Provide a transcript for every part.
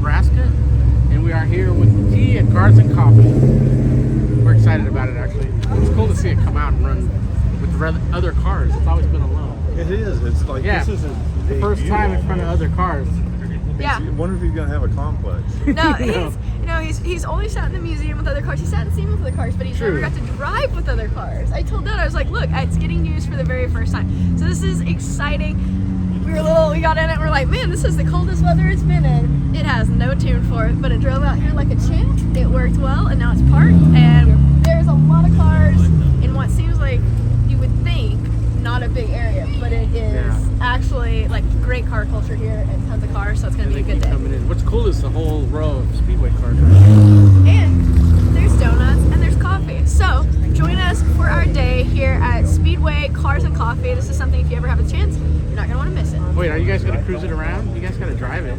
Nebraska, and we are here with T at Cars and Coffee. We're excited about it, actually. It's cool to see it come out and run with the other cars. It's always been alone. It is. It's like, this is the first time in front of other cars. Yeah. I wonder if he's going to have a complex. No, he's only sat in the museum with other cars. He sat in the scene with other cars, but he's never got to drive with other cars. I told Dad, I was like, look, it's getting used for the very first time. So this is exciting. We got in it, and we're like, man, this is the coldest weather it's been in. It has no tune for it, but it drove out here like a champ. It worked well, and now it's parked, and there's a lot of cars in what seems like, you would think, not a big area, but it is actually like great car culture here and tons of cars, so it's going to be a good day. Coming in. What's cool is the whole row of Speedway cars. And there's donuts and there's coffee. So join us for our day here at Speedway Cars and Coffee. This is something, if you ever have a chance, you're not going to want to miss it. Wait, are you guys going to cruise it around? You guys got to drive it.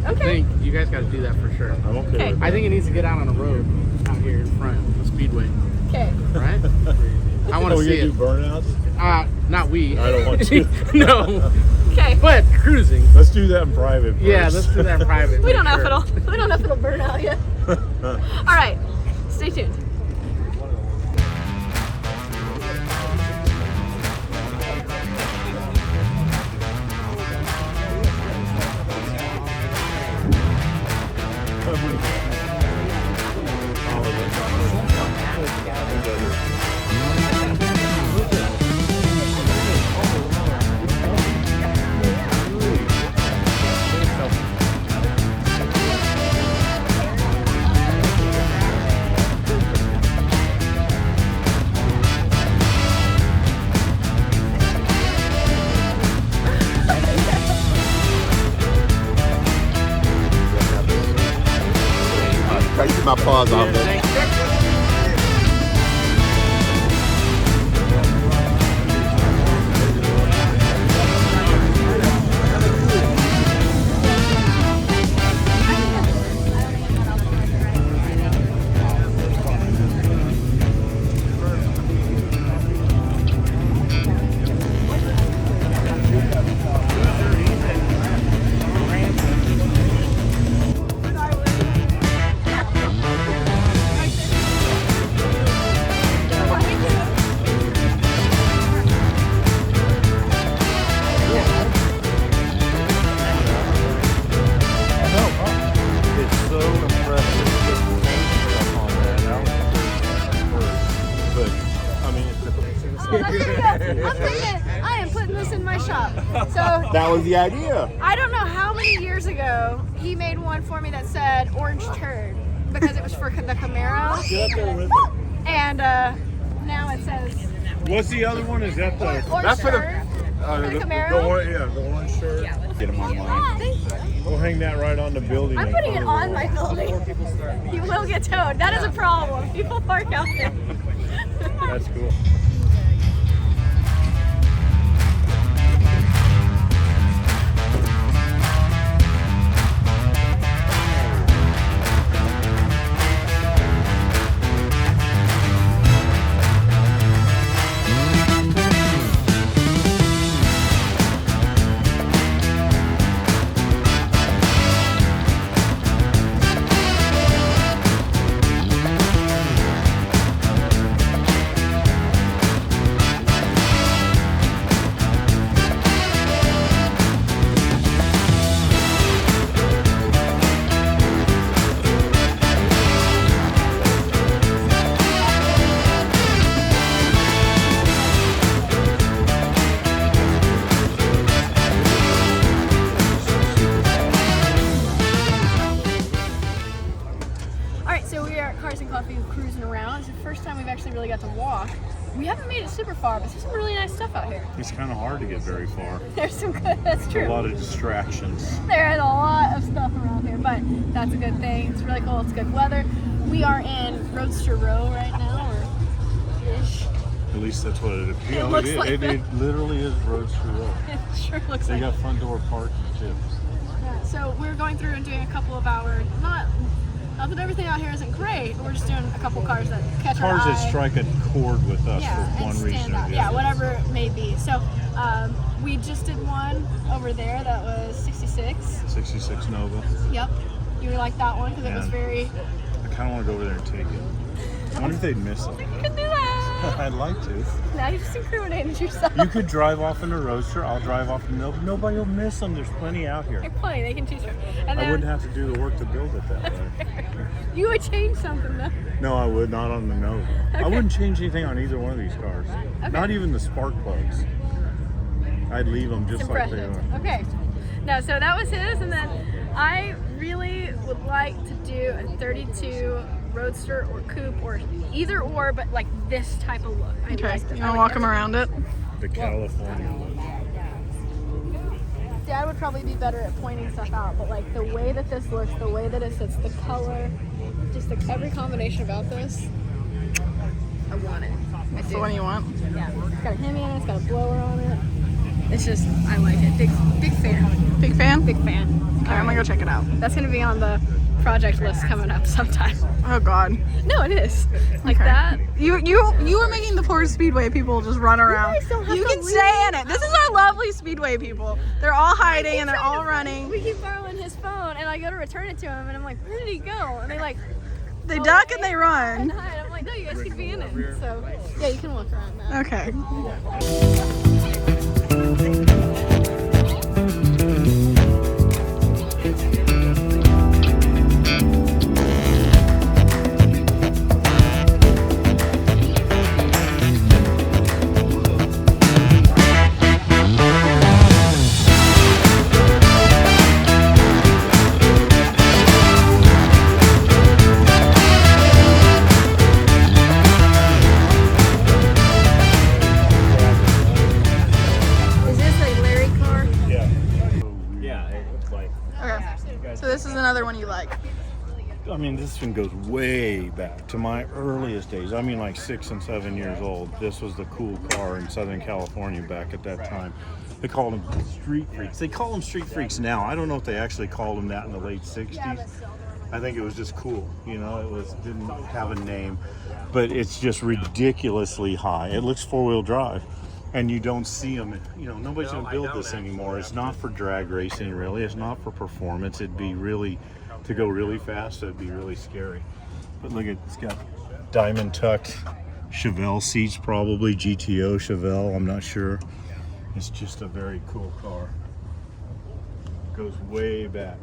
Okay. I think you guys got to do that for sure. I'm okay with I think it needs to get out on the road out here in front of Speedway. Okay. Right? I want to see it. Do burnouts? Not we. I don't want to. No. Okay. But cruising. Let's do that in private first. Yeah, let's do that in private. We don't know if it'll burn out yet. All right. Stay tuned. I keep my paws off there. I am putting this in my shop. So that was the idea. I don't know how many years ago he made one for me that said orange turd because it was for the Camaro. Get up there with it. And now it says. What's the other one? Is that the? That's for the Camaro. The orange shirt. Get them online. Thank you. We'll hang that right on the building. I'm putting it on my building. You will get towed. That is a problem. People park out there. That's cool. Cars and Coffee cruising around. It's the first time we've actually really got to walk. We haven't made it super far, but there's some really nice stuff out here. It's kind of hard to get very far. There's some good, that's true. A lot of distractions. There is a lot of stuff around here, but that's a good thing. It's really cool. It's good weather. We are in Roadster Row right now, or ish. At least that's what it appears. It looks like it literally is Roadster Row. It sure looks They like got front door parking too. Yeah, so we're going through and doing a couple of hours, not that everything out here isn't great, but we're just doing a couple cars that catch our eye. Cars that strike a chord with us Yeah, for one and reason stand or out. the Yeah, other. whatever it may be. So We just did one over there that was 66. 66 Nova. Yep. You really like that one because it was very... I kind of want to go over there and take it. I wonder if they'd miss it. You could do that. I'd like to. Now you just incriminated yourself. You could drive off in a Roadster. I'll drive off in nobody will miss them. There's plenty out here. They're plenty. They can choose from. And I wouldn't have to do the work to build it that way. You would change something though. No, I would not on the Nova. I wouldn't change anything on either one of these cars. Okay. Not even the spark plugs. I'd leave them just like they are. Okay. No, so that was his, and then I really would like to do a 32 Roadster or coupe or either or, but like this type of look. Okay, you want to walk him around it? The California one. Dad would probably be better at pointing stuff out, but like the way that this looks, the way that it sits, the color, just like every combination about this, I want it. That's the one you want? Yeah, it's got a Hemi in it, it's got a blower on it. It's just, I like it. Big fan. Big fan? Big fan. Okay, I'm gonna go check it out. That's gonna be on the project list coming up sometime. Oh God. No, it is. Like Okay. that. You were making the poor Speedway people just run around. guys don't have You to can leave. stay in it. This is our lovely Speedway people. They're all hiding and they're all running. We keep borrowing his phone, and I go to return it to him, and I'm like, where did he go? And they like, They duck and they and run. hide. I'm like, no, you guys can be in it. So, yeah, you can walk around now. Okay. Is this a Larry car? Yeah, it looks like. Okay. So this is another one you like. I mean, this one goes way back to my earliest days. I mean, like 6 and 7 years old. This was the cool car in Southern California back at that time. They called them street freaks. They call them street freaks now. I don't know if they actually called them that in the late 60s. I think it was just cool. You know, didn't have a name, but it's just ridiculously high. It looks four-wheel drive. And you don't see them, you know, nobody's gonna build this anymore. It's not for drag racing, really. It's not for performance. It'd be really, to go really fast, it'd be really scary. But look at, it's got diamond tucked Chevelle seats, probably GTO Chevelle, I'm not sure. It's just a very cool car. Goes way back.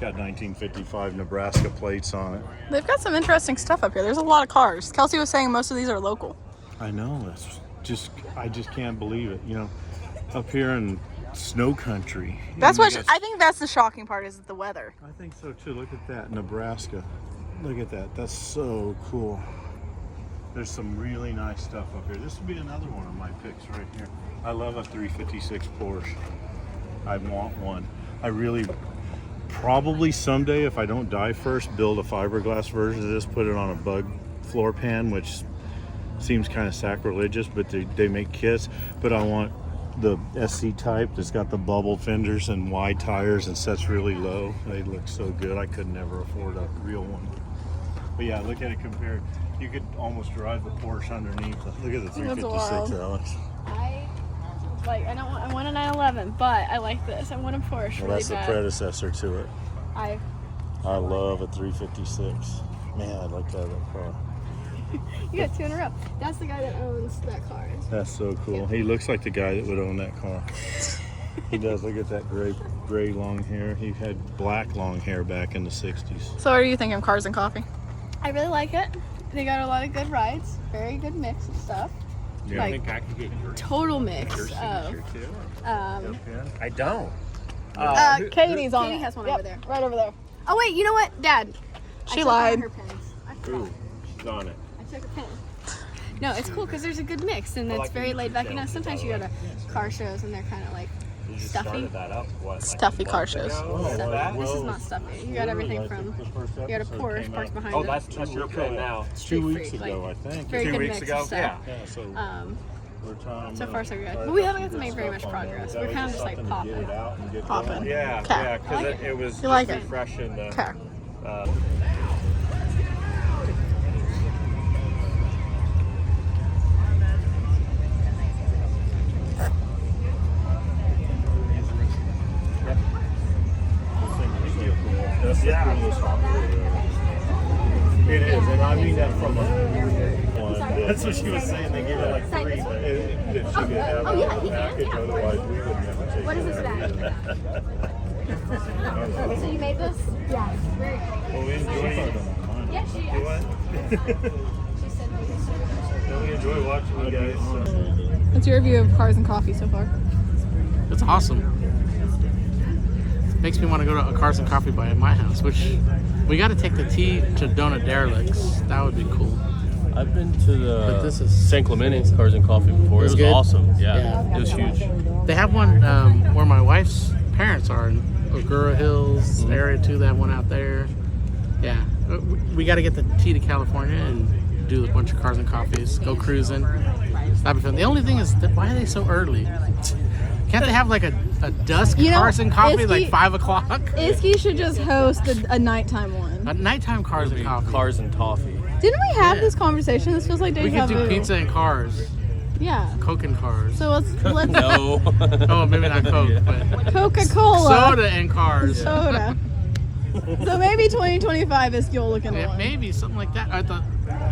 Got 1955 Nebraska plates on it. They've got some interesting stuff up here. There's a lot of cars. Kelsey was saying most of these are local. I know, I just can't believe it, you know, up here in snow country. That's what I think. That's the shocking part is the weather. I think so too. Look at that, Nebraska. Look at that. That's so cool. There's some really nice stuff up here. This would be another one of my picks right here. I love a 356 Porsche. I want one. I really, probably someday, if I don't die first, build a fiberglass version of this, put it on a bug floor pan, which seems kind of sacrilegious, but they make kits. But I want the SC type that's got the bubble fenders and wide tires and sets really low. They look so good. I could never afford a real one. But yeah, look at it compared. You could almost drive the Porsche underneath. Look at the 356, Alex. I want a 911, but I like this. I want a Porsche Well, really that's the bad. predecessor to it. I love a 356. Man, I'd like to have that car. You got two in a row. That's the guy that owns that car. That's so cool. He looks like the guy that would own that car. He does. Look at that gray long hair. He had black long hair back in the 60s. So what do you think of Cars and Coffee? I really like it. They got a lot of good rides. Very good mix of stuff. Yeah. Like, I think I could get your total mix signature of. too. I I don't. Katie's on Katie it. has one Yep, over there. right over there. Oh wait, you know what, Dad? She I took lied. One of her pens. I forgot. Ooh, she's on it. I took a pen. No, it's cool because there's a good mix and it's very laid back. You know, sometimes you go to car shows and they're kind of like You just stuffy. started that up. What? Stuffy car shows. This is not stuffy. You got everything from. You got a Porsche parked behind Oh, it. that's your pen now. Street 2 weeks freak, ago, like, I think. very 2 good weeks mix ago? of stuff. Yeah. Yeah, so we're trying So to far so good. try to But we put haven't got to good make very stuff much on there. progress. That We're way kind of just like something to get popping. it out and get Popping. going. Yeah, Okay. yeah, because I like it was You just like it? refreshing. Okay. Yeah. It is, and I mean that from a one. That's what she was saying. They gave her like 3, but that she could have Oh, yeah, a he can package. too. Otherwise, we would never take What is this bag? So you made this? Yeah. Very cool. Well, we enjoy it. Yeah, she She said make this. We enjoy watching you guys. What's your review of Cars and Coffee so far? It's awesome. Makes me want to go to a Cars and Coffee by my house, which we got to take the T to Donut Derelicts. That would be cool. I've been to But the this is- San Clemente Cars and Coffee before. It was good? awesome. Yeah, Yeah. it was huge. They have one where my wife's parents are in Ogura Hills area too. They have one out there. Yeah, we got to get the T to California and do a bunch of Cars and Coffees. Go cruising. That'd be fun. The only thing is, that why are they so early? Can't they have like a dusk You know, Cars and Coffee, like Isky- 5 o'clock? Isky should just host a nighttime one. A nighttime Cars and Coffee. Cars and Toffee. Didn't we have this conversation? This feels like We deja could do vu. pizza and cars, Yeah. Coke and cars. So let's No. Oh, maybe not Coke, but Coca-Cola. soda and cars. Soda. So maybe 2025 is you'll look into Yeah, one. maybe something like that. I thought,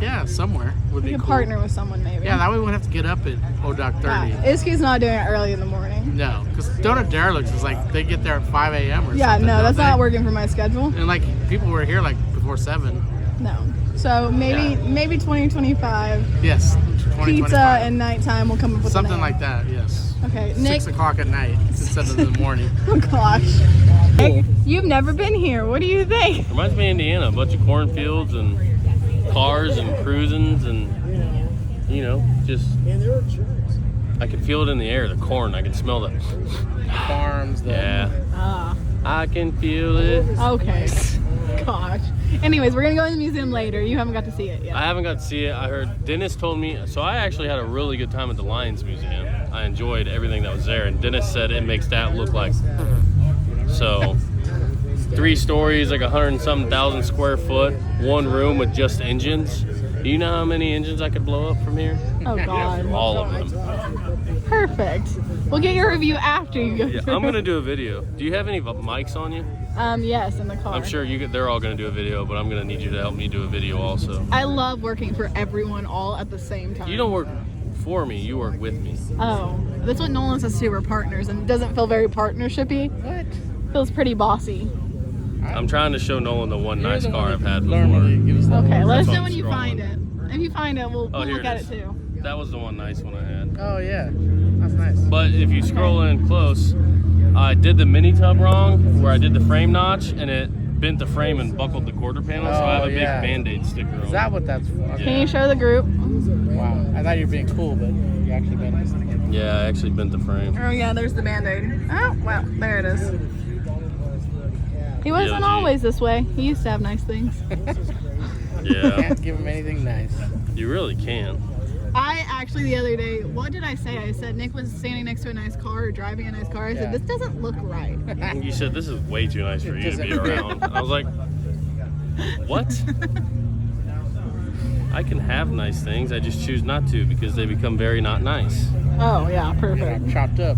yeah, somewhere would We be could cool. partner with someone maybe. Yeah, that way we wouldn't have to get up at ODOC 30. Yeah. Isky's not doing it early in the morning. No, because Donut Derelicts is like they get there at 5 a.m. or Yeah, something. no, don't that's they? not working for my schedule. And like people were here like before 7. No. So maybe Yeah. maybe 2025 Yes, 2025. pizza and nighttime will come up with something the name. like that. Yes. Okay, Nick. 6 o'clock at night instead of in the morning. Oh gosh. Nick, you've never been here. What do you think? Reminds me of Indiana. A bunch of cornfields and cars and cruisins and, you know, just. I can feel it in the air. The corn. I can smell the. Farms. Yeah. Ah. I can feel it. Okay. Gosh. Anyways, we're gonna go in the museum later. You haven't got to see it yet. I haven't got to see it. I heard Dennis told me. So I actually had a really good time at the Lions Museum. I enjoyed everything that was there, and Dennis said it makes that look like. So, 3 stories, like 100-something thousand square foot, 1 room with just engines. Do you know how many engines I could blow up from here? Oh God. All of them. Perfect. We'll get your review after you go Yeah, through. I'm gonna do a video. Do you have any mics on you? Yes, in the car. I'm sure they're all gonna do a video, but I'm gonna need you to help me do a video also. I love working for everyone all at the same time. You don't work for me, you work with me. Oh, that's what Nolan says too. We're partners, and it doesn't feel very partnershipy. What? Feels pretty bossy. I'm trying to show Nolan the one You're nice the car one I've that had before. normally gives that Okay, one. let us That's know what when I'm you find it. scrolling. If you find it, we'll Oh, here look it at is. it too. That was the one nice one I had. Oh yeah, that's nice. But if you scroll in close, I did the mini tub wrong, where I did the frame notch, and it bent the frame and buckled the quarter panel, so I have a big yeah. Band-Aid sticker on Is that what that's for? Okay. Can you show the group? Wow, I thought you were being cool, but you actually been this thing. Yeah, I actually bent the frame. Oh yeah, there's the Band-Aid. Oh, well, there it is. He wasn't GOG. always this way. He used to have nice things. Yeah, Can't give him anything nice. you really can. I actually the other day, what did I say? I said Nick was standing next to a nice car or driving a nice car. I said, Yeah. this doesn't look right. You said this is way too nice for you to be doesn't- around. I was like, what? I can have nice things, I just choose not to because they become very not nice. Oh yeah, perfect. Chopped up.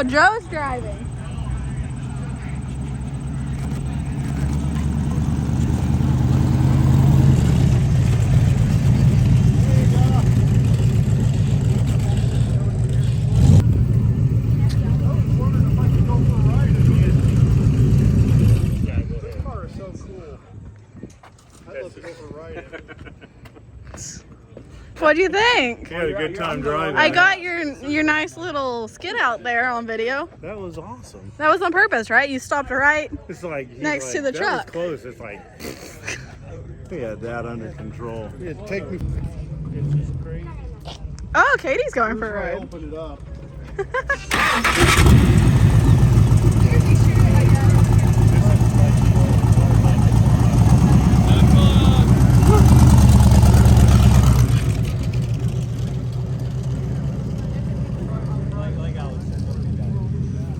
Joe's driving. What'd you think? I had a good time driving. I got your nice little skid out there on video. That was awesome. That was on purpose, right? You stopped right It's like he's next to the that truck. Was close. It's like we had that under control. It take me. Oh, Katie's going for a ride. Open it up.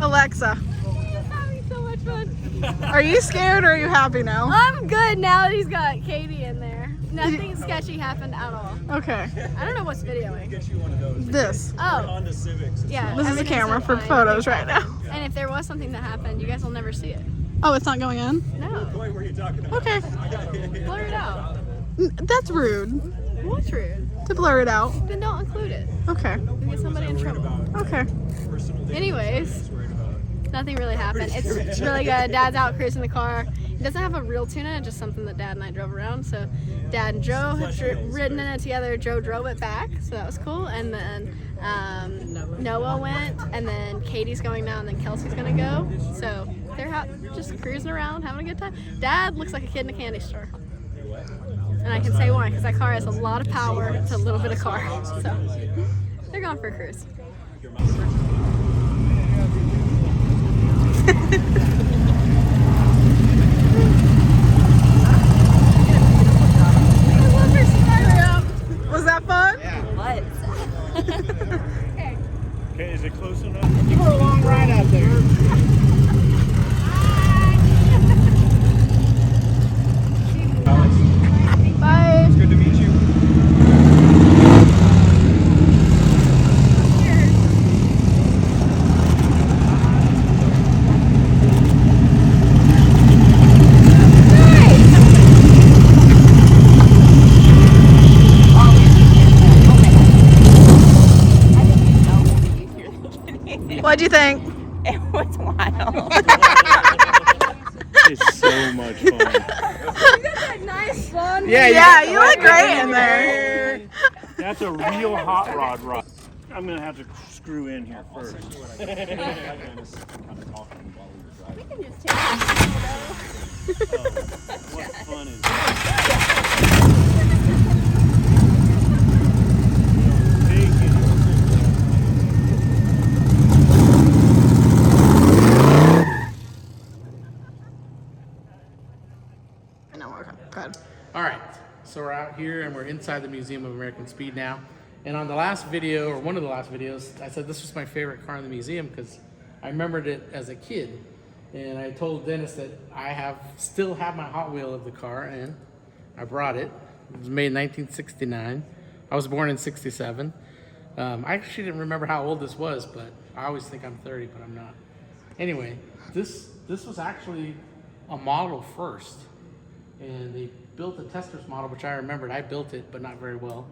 Alexa, Having so much fun. are you scared or are you happy now? I'm good now that he's got Katie in there. Nothing sketchy happened at all. Okay. I don't know what's videoing. This. Oh. Yeah. This is a everything's camera for fine. photos right now. And if there was something that happened, you guys will never see it. Oh, it's not going in? No. Okay. Blur it out. That's rude What's rude? to blur it out. Then don't include it. Okay. You get somebody in trouble. Okay. Anyways, nothing really happened. It's really good. Dad's out cruising the car. It doesn't have a real tune in it, just something that Dad and I drove around. So Dad and Joe have ridden in it together. Joe drove it back, so that was cool. And then Noah went, and then Katie's going now, and then Kelsey's gonna go. So they're just cruising around, having a good time. Dad looks like a kid in a candy store. And I can say why, because that car has a lot of power to a little bit of car. So they're going for a cruise. Was that fun? Okay, is it close enough? Give her a long ride out there. Bye. It's good to meet you. What'd you think? It was wild. It's so much fun. Nice fun. Yeah, you look great in there. That's a real hot rod ride. I'm gonna have to screw in here first. What fun is that? I know, okay, good. All right, so we're out here and we're inside the Museum of American Speed now. And on the last video, or one of the last videos, I said this was my favorite car in the museum because I remembered it as a kid. And I told Dennis that I still have my Hot Wheel of the car, and I brought it. It was made in 1969. I was born in 67. I actually didn't remember how old this was, but I always think I'm 30, but I'm not. Anyway, this was actually a model first. And they built a tester's model, which I remembered. I built it, but not very well.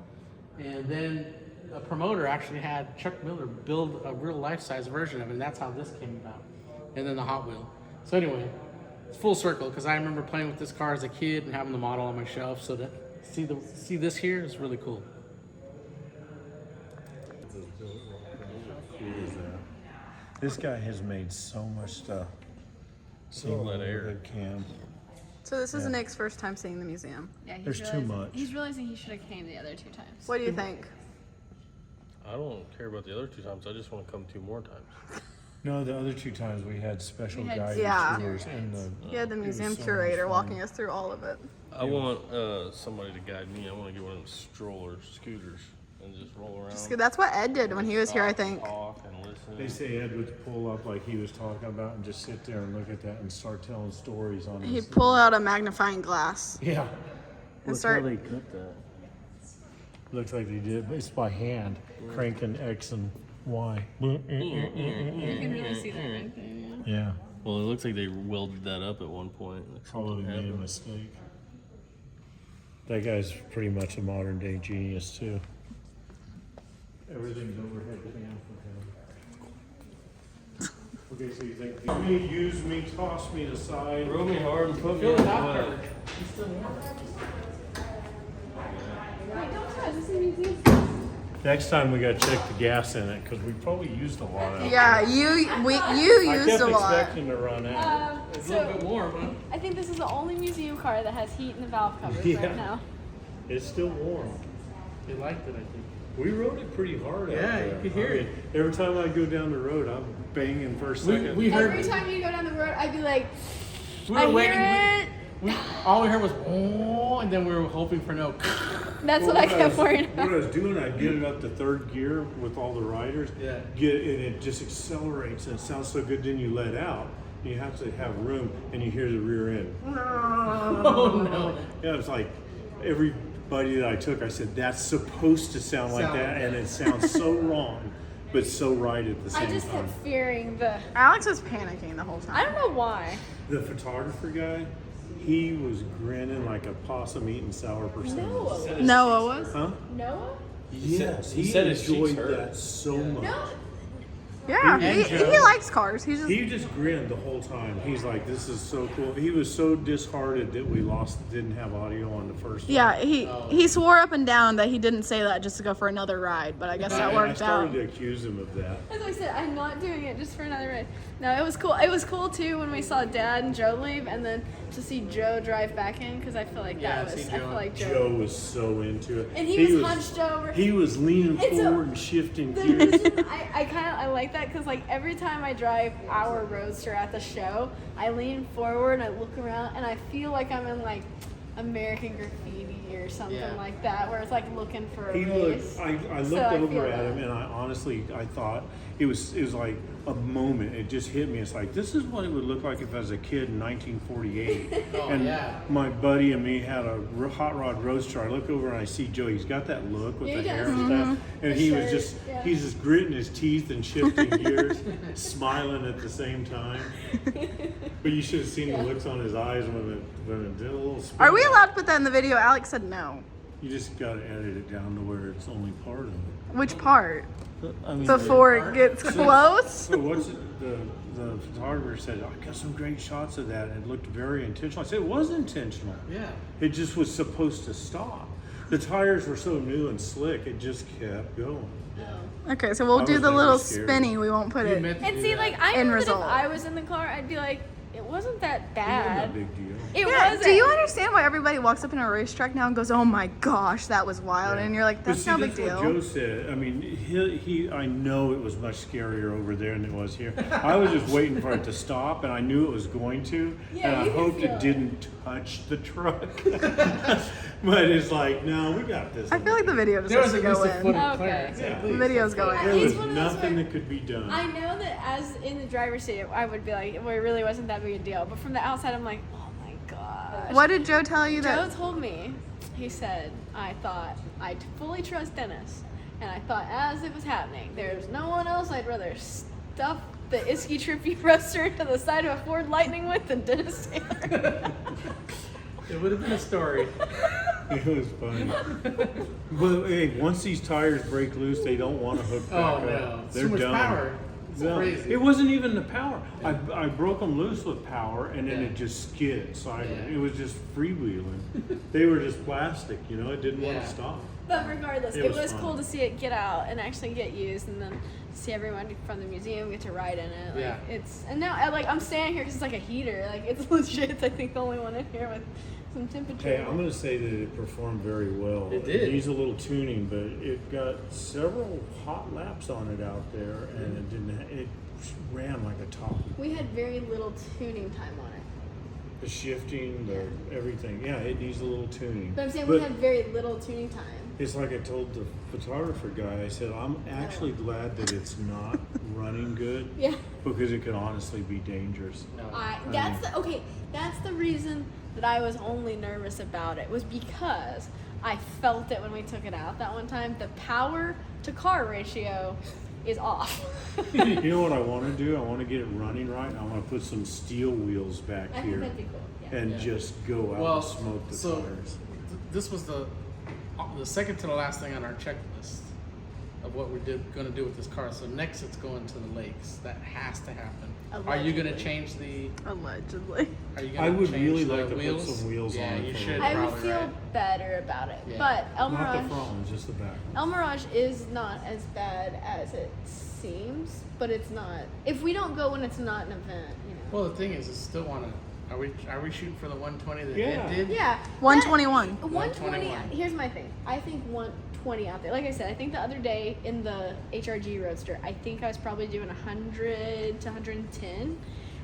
And then a promoter actually had Chuck Miller build a real life-size version of it, and that's how this came about. And then the Hot Wheel. So anyway, it's full circle because I remember playing with this car as a kid and having the model on my shelf. So to see this here is really cool. This guy has made so much stuff. So Let air. Cam. So this is Nick's first time seeing the museum. Yeah, There's too much. He's realizing he should have came the other 2 times. What do you think? I don't care about the other 2 times. I just want to come 2 more times. No, the other 2 times we had special guided Yeah. tours in the. You had the it was museum so much curator fun. walking us through all of it. I want somebody to guide me. I want to get one of them scooters, and just roll around. Just 'cause that's what Ed did when he was here, I think. Talk and listen. They say Ed would pull up like he was talking about and just sit there and look at that and start telling stories on He'd his. pull out a magnifying glass Yeah. and start. cooked that. Looks like they did, but it's by hand, cranking X and Why? You can really see that right there. Yeah, Well, it looks like they welded that up at one point. Like probably something made a happened. mistake. That guy's pretty much a modern day genius too. Everything's overhead cam for him. Okay, so you think you may use me, toss me aside. Throw me hard and put me Fill in it the out mud. there. He's still warm. Wait, don't try. This is a museum. Next time we gotta check the gas in it because we probably used a lot of it. Yeah, you I used kept a lot. expecting to run out. It's a little bit So warm, huh? I think this is the only museum car that has heat in the valve covers Yeah. right now. It's still warm. They liked it, I think. We rode it pretty hard out Yeah, there. you could hear it. Every time I go down the road, I'm banging first, second. We heard. Every time you go down the road, I'd be like, We I were waiting. hear it. All we heard was oh, and then we were hoping for no. That's what I kept worrying What about. I was doing, I'd get it up to third gear with all the riders. Yeah. And it just accelerates and it sounds so good. Then you let out. And you have to have room, and you hear the rear end. Oh no. Yeah, it's like everybody that I took, I said that's supposed to sound like Sound that, like and it sounds so wrong, but so right at the same I just time. kept fearing the. Alex was panicking the whole time. I don't know why. The photographer guy, he was grinning like a possum eating sour persimmons. Noah. Noah was. Huh? Noah? Yes, he he said his cheeks enjoyed hurt. that so much. No. Yeah, And he Joe. likes cars. He's just. He just grinned the whole time. He's like, "This is so cool." He was so disheartened that we didn't have audio on the first one. Yeah, he swore up and down that he didn't say that just to go for another ride, but I guess that I worked started out. to accuse him of that. As I said, I'm not doing it just for another ride. No, it was cool. It was cool too when we saw Dad and Joe leave, and then to see Joe drive back in because I feel like Yeah, that was. see I Joe. feel like Joe was so into it, And he was hunched over. He was leaning And so- forward and shifting The gears. reason I like that because like every time I drive our Roadster at the show, I lean forward and I look around and I feel like I'm in like American Graffiti or something Yeah. like that, where it's like looking for a He race. looked. I So looked I over feel at that. him, and I thought it was like a moment. It just hit me. It's like this is what it would look like if I was a kid in 1948. Oh, and yeah. my buddy and me had a hot rod Roadster. I look over and I see Joe. He's got that look with Yeah, the he hair does. and stuff, and The he was shirt, just yeah. he's just gritting his teeth and shifting gears, smiling at the same time. But you should have seen the looks on his eyes when it did a little spin. Are we allowed to put that in the video? Alex said no. You just got to edit it down to where it's only part of it. Which part? I mean, Before it gets close? So what's it, the photographer said, I got some great shots of that, and it looked very intentional. I said it was intentional. Yeah. It just was supposed to stop. The tires were so new and slick, it just kept going. Okay, so we'll I do was the never little scared. spinny. We won't put You it. meant to And do see, that. like I End know result. that if I was in the car, I'd be like, it wasn't that It wasn't bad. a big deal. It Yeah, wasn't. do you understand why everybody walks up in a racetrack now and goes, "Oh my gosh, that was wild," and you're like, But "That's see, no big What deal." Joe said. I mean, I know it was much scarier over there than it was here. I was just waiting for it to stop, and I knew it was going to, Yeah, and I you can hoped feel it it. didn't touch the truck. But it's like, no, we got this. I feel like the video just There has was to at least go a foot in. of Okay. clearance. Yeah. At The least. video's going I- There in. It's was one of those nothing where- that could be done. I know that as in the driver's seat, I would be like, well, it really wasn't that big a deal. But from the outside, I'm like, oh my gosh. What did Joe tell you Joe that? told me, he said, I thought I fully trust Dennis. And I thought as it was happening, there's no one else I'd rather stuff the Isky Trippy Roadster to the side of a Ford Lightning with than Dennis Taylor. It would have been a story. It was funny. But hey, once these tires break loose, they don't want to hook back Oh up. no. It's They're too much done. power. It's No, crazy. it wasn't even the power. I broke them loose with power, and then Yeah. it just skidded sideways. Yeah. It was just freewheeling. They were just plastic, it didn't want Yeah. to stop. But regardless, It it was was fun. cool to see it get out and actually get used, and then see everyone from the museum get to ride in it. Like, Yeah. It's and now I'm standing here because it's like a heater. Like it's legit. It's, I think the only one in here with some temperature. Hey, I'm going to say that it performed very well. It did. needs a little tuning, but it got several hot laps on it out there, and it didn't. It ran like a top. We had very little tuning time on it. The shifting, the everything. Yeah, it needs a little tuning. But I'm saying we had very little tuning time. It's like I told the photographer guy, I said, I'm actually glad that it's not running good Yeah. because it could honestly be dangerous. That's the reason that I was only nervous about it was because I felt it when we took it out that one time. The power to car ratio is off. You know what I want to do? I want to get it running right. And I want to put some steel wheels back I think here that'd be cool. Yeah. and just go out and smoke the tires. This was the second to the last thing on our checklist of what we're going to do with this car. So next it's going to the lakes. That has to happen. Are you going to change the? Allegedly. Are you I gonna would change really the like to wheels? put some wheels yeah, on it. you for should. I would probably, feel right? better about it. Yeah. But El Not the Mirage, front ones, just the back El ones. Mirage is not as bad as it seems, but it's not. If we don't go when it's not an event, you know. Well, the thing is, I still want to. Are we shooting for the 120 that Yeah. Ed did? Yeah. 121. 120. 121. Here's my thing. I think 120 out there. Like I said, I think the other day in the HRG Roadster, I think I was probably doing 100 to 110,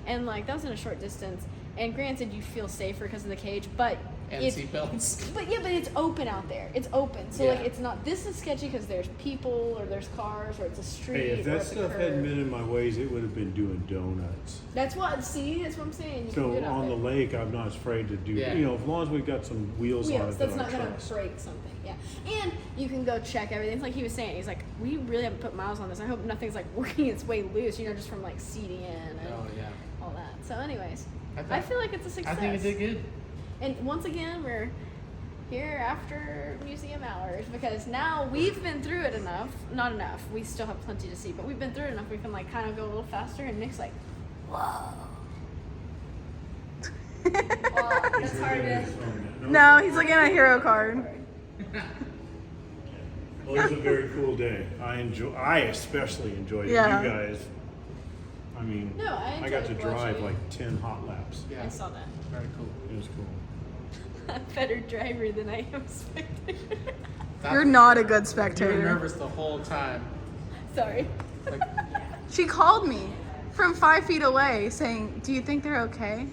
and like that was in a short distance. And granted, you feel safer because of the cage, but And it's seatbelts. but it's open out there. It's open, so like Yeah. it's not. This is sketchy because there's people or there's cars or it's a street. Hey, if or that it's a stuff curve. hadn't been in my ways, it would have been doing donuts. That's what I'm saying. You can do So it out on the there. lake, I'm not afraid to do. Yeah. You know, as long as we've got some wheels on Wheels, it that's that I not gonna trust. break something, yeah. And you can go check everything. It's like he was saying, he's like, we really haven't put miles on this. I hope nothing's like working its way loose, you know, just from like seating in and Oh yeah. all that. So, anyways, I I feel like it's a I success. think it did good. And once again, we're here after museum hours because now we've been through it enough. Not enough. We still have plenty to see, but we've been through it enough. We can like kind of go a little faster. And Nick's like, whoa. That's hard to. No, he's looking at a hero card. Well, it was a very cool day. I especially enjoyed it. Yeah. You guys, I mean, No, I got to enjoyed drive watching. like 10 hot laps. Yeah. I saw that. Very cool. It was cool. I'm a better driver than I am spectator. You're not a good You were spectator. nervous the whole time. Sorry. Like, She called me from 5 feet away saying, "Do you think they're okay?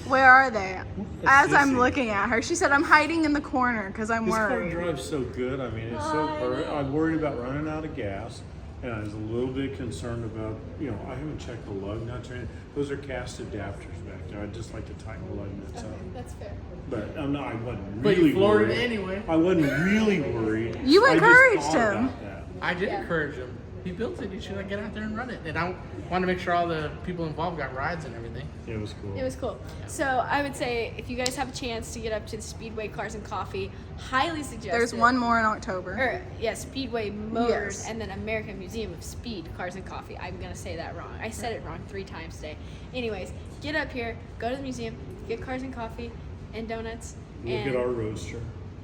Where are they?" As I'm sissy. looking at her, she said, "I'm hiding in the corner because I'm This car worried." drives so good. I mean, it's so I perfect. know. I'm worried about running out of gas, and I was a little bit concerned about, you know, I haven't checked the lug nuts or anything. Those are cast adapters back there. I'd just like to tighten the lug nuts up. That's fair. But I'm not. I wasn't but really you floored worried. it anyway. I wasn't really worried. You I just encouraged thought him. about that. I did Yeah. encourage him. He built it. You should get out there and run it. And I want to make sure all the people involved got rides and everything. It was cool. It was cool. So I would say if you guys have a chance to get up to the Speedway Cars and Coffee, highly suggest There's it. one more in October. Or, yeah, Speedway Motors Yes. and then American Museum of Speed Cars and Coffee. I'm going to say that wrong. I said it wrong 3 times today. Anyways, get up here, go to the museum, get cars and coffee and donuts. Look and, at our Roadster.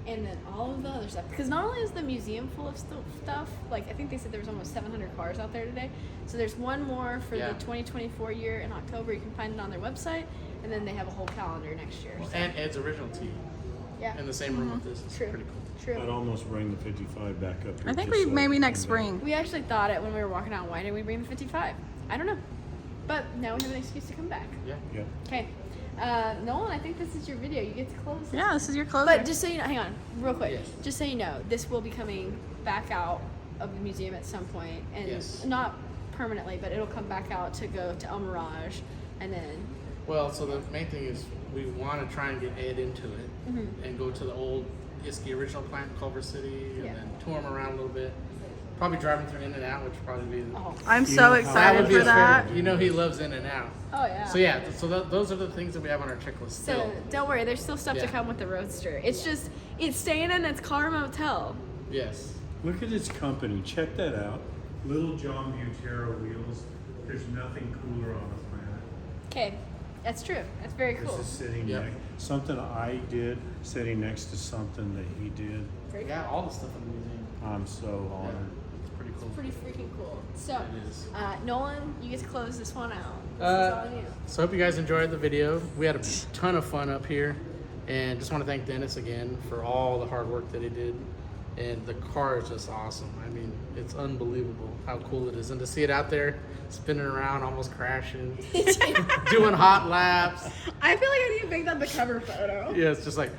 and then all of the other stuff. Because not only is the museum full of stuff, like I think they said there was almost 700 cars out there today. So there's one more for Yeah. the 2024 year in October. You can find it on their website. And then they have a whole calendar next year. So, And Ed's original tee yeah. in the same room with this. It's True. pretty cool. True. I'd almost bring the 55 back up here. I think just we so maybe it next come back. spring. We actually thought it when we were walking out. Why didn't we bring the 55? I don't know. But now we have an excuse to come back. Yeah. Yeah. Okay. Nolan, I think this is your video. You get to close this. Yeah, this is your closer. But just so you know, hang on, real quick. Yes. Just so you know, this will be coming back out of the museum at some point, and Yes. not permanently, but it'll come back out to go to El Mirage, and then Well, so the main thing is we want to try and get Ed into it and go to the old Isky original plant, Culver City, and Yeah. then tour him around a little bit. Probably driving through In and Out, which would probably be. oh, I'm You know so how- That excited would be for his that. favorite. You know he loves In and Out. oh yeah. So yeah, those are the things that we have on our checklist So still. don't worry, there's still stuff to Yeah. come with the Roadster. It's just it's staying in its car motel. Yes. Look at its company. Check that out. Little John Butero wheels. There's nothing cooler on the planet. Okay, that's true. That's very cool. This is sitting Yep. next. Something I did sitting next to something that he did. Very Yeah, all the stuff in the museum. I'm so honored. It's pretty cool. Pretty freaking cool. So, It is. Nolan, you get to close this one out. This is Uh, all you. So I hope you guys enjoyed the video. We had a ton of fun up here, and just want to thank Dennis again for all the hard work that he did. And the car is just awesome. I mean, it's unbelievable how cool it is, and to see it out there spinning around, almost crashing, doing hot laps. I feel like I need to make that the cover photo. Yeah, it's just like.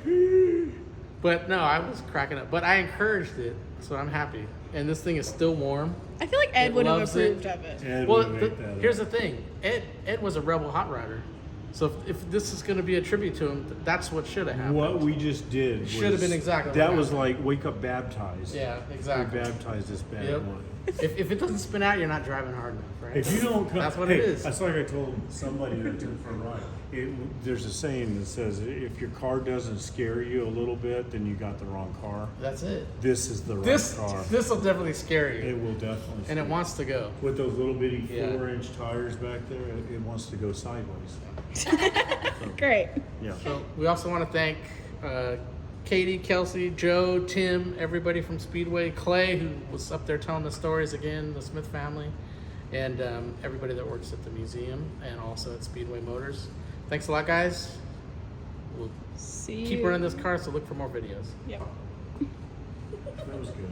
But no, I was cracking up. But I encouraged it, so I'm happy. And this thing is still warm. I feel like Ed It would have loves it. approved of it. Ed Well, would make that here's up. the thing. Ed was a rebel hot rider. So if this is going to be a tribute to him, that's what should have happened. What we just did Should have been exactly that what was happened. like wake up baptized. Yeah, We exactly. baptized this bad Yep. boy. If it doesn't spin out, you're not driving hard enough, right? If you don't come, That's what hey, it is. That's like I told somebody that took for a ride. There's a saying that says if your car doesn't scare you a little bit, then you got the wrong car. That's it. This is the right This car. will definitely scare It you, will definitely. and scare it you. wants to go. With those little bitty Yeah. 4-inch tires back there, it wants to go sideways. Great. Yeah. So we also want to thank Katie, Kelsey, Joe, Tim, everybody from Speedway, Clay, who was up there telling the stories again, the Smith family, and everybody that works at the museum and also at Speedway Motors. Thanks a lot, guys. We'll See keep you. running this car, so look for more videos. Yep. That was good.